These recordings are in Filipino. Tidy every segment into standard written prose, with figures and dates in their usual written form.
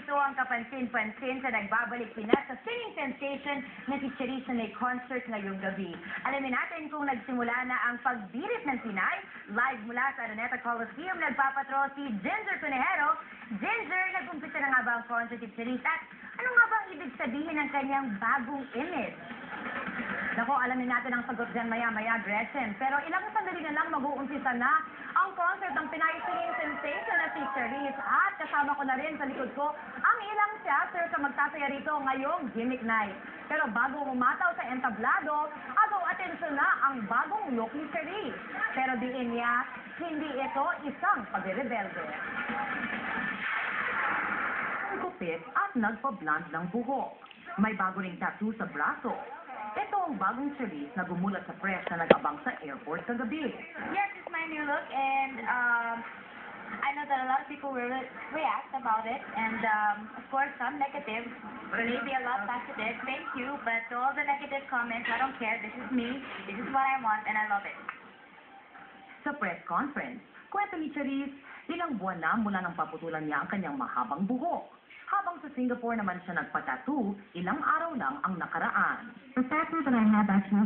ito ang kapansin-pansin sa nagbabalik Pinas sa singing sensation na si Charisse na may concert ngayong gabi. Alamin natin kung nagsimula na ang pagbirit ng Pinay. Live mula sa Araneta Coliseum, nagpapatro si Ginger Conejero. Ginger, nag-umpisa na nga ba ang concert ni Charisse? At ano nga ba ang ibig sabihin ng kanyang bagong image? Naku, alamin natin ang sagot dyan maya-maya, Gretchen. Pero ilang sandali na lang mag-uumpisa na ang concert ng Pinay singing sensation na si Charisse. At kasama ko na rin sa likod ko ang ilang theater sa magsasaya rito ngayong gimmick night. Pero bago umataw sa entablado, agaw atensyon na ang bagong look ni Charisse. Pero diin niya, hindi ito isang pagre-rebelde. Gupit at nagpa-blonde ng buhok. May bago ring tattoo sa braso. Ito ang bagong Charisse na gumulat sa press na nag-abang sa airport kagabi. Yes, it's my new look, and I know that a lot of people will react about it, and of course some negative, maybe a lot positive. Thank you, but to all the negative comments, I don't care. This is me. This is what I want, and I love it. Sa press conference, kwento ni Charisse, ilang buwan na mula nang paputulan niya ang kanyang mahabang buhok. Habang sa Singapore naman siya nagpa-tattoo, ilang araw lang ang nakaraan. The tattoo that I have actually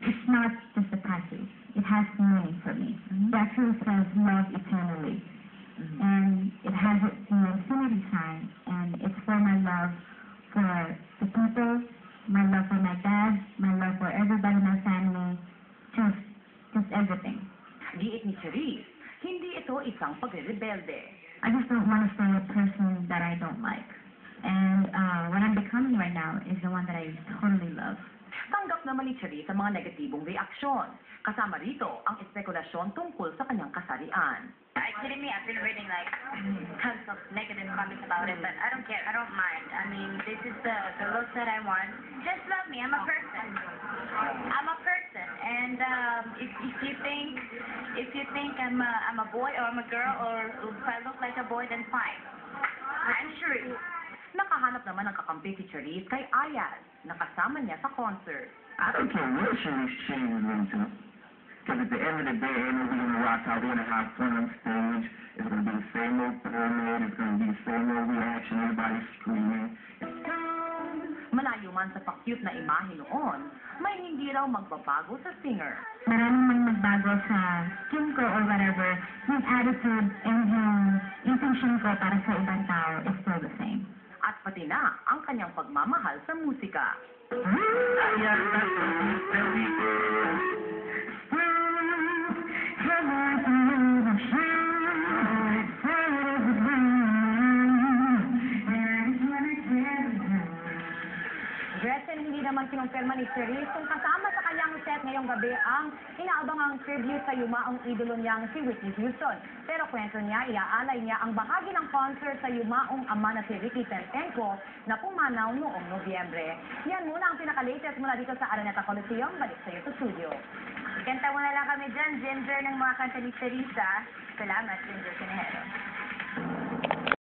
it's not just a tattoo. It has meaning for me. It actually says love eternally. And it has the infinity sign, and it's for my love for the people, my love for my dad, my love for everybody in my family, just everything. Giit ni Charisse, hindi ito isang pagre-rebelde. I just don't want to stay a person that I don't like. And what I'm becoming right now is the one that I totally love. Tanggap naman ni Charisse ang mga negatibong reaksyon. Kasama rito ang espekulasyon tungkol sa kanyang kasarian. Actually, me, I've been reading like tons of negative comments about it, but I don't care. I don't mind. I mean, this is the look that I want. Just love me. I'm a person. I'm a person, and if you think I'm a boy or I'm a girl, or if I look like a boy, then fine. I'm Charisse. Nakahanap naman ng kakampi si Charisse kay Ayaz, na kasama niya sa concert. I don't care what Charisse changes into. Because at the end of the day, ain't nobody gonna rock out. We're gonna have fun on stage. It's gonna be the same old pyramid. It's gonna be the same old reaction. Everybody's screaming. Malayo man sa pa-cute na imahe noon, may hindi raw magbabago sa singer. Maraming mang nagbago sa skin ko or whatever, yung attitude and yung intention ko para sa ibang tao is still the same. At pati na ang kanyang pagmamahal sa musika. Gretchen, hindi naman kinumpirma ni Charisse kung kasama sa kanyang set ngayong gabi ang inaabangang tribute sa yumaong idolo niyang si Whitney Houston. Pero kwento niya, iaalay niya ang bahagi ng concert sa yumaong ama na si Ricky Tentenko na pumanaw noong Nobyembre. Yan muna ang pinaka-latest mula dito sa Araneta Coliseum. Balik sa iyo sa studio. Ikanta mo na lang kami dyan, Ginger, ng mga kanta ni Charisse. Salamat, Ginger Conejero.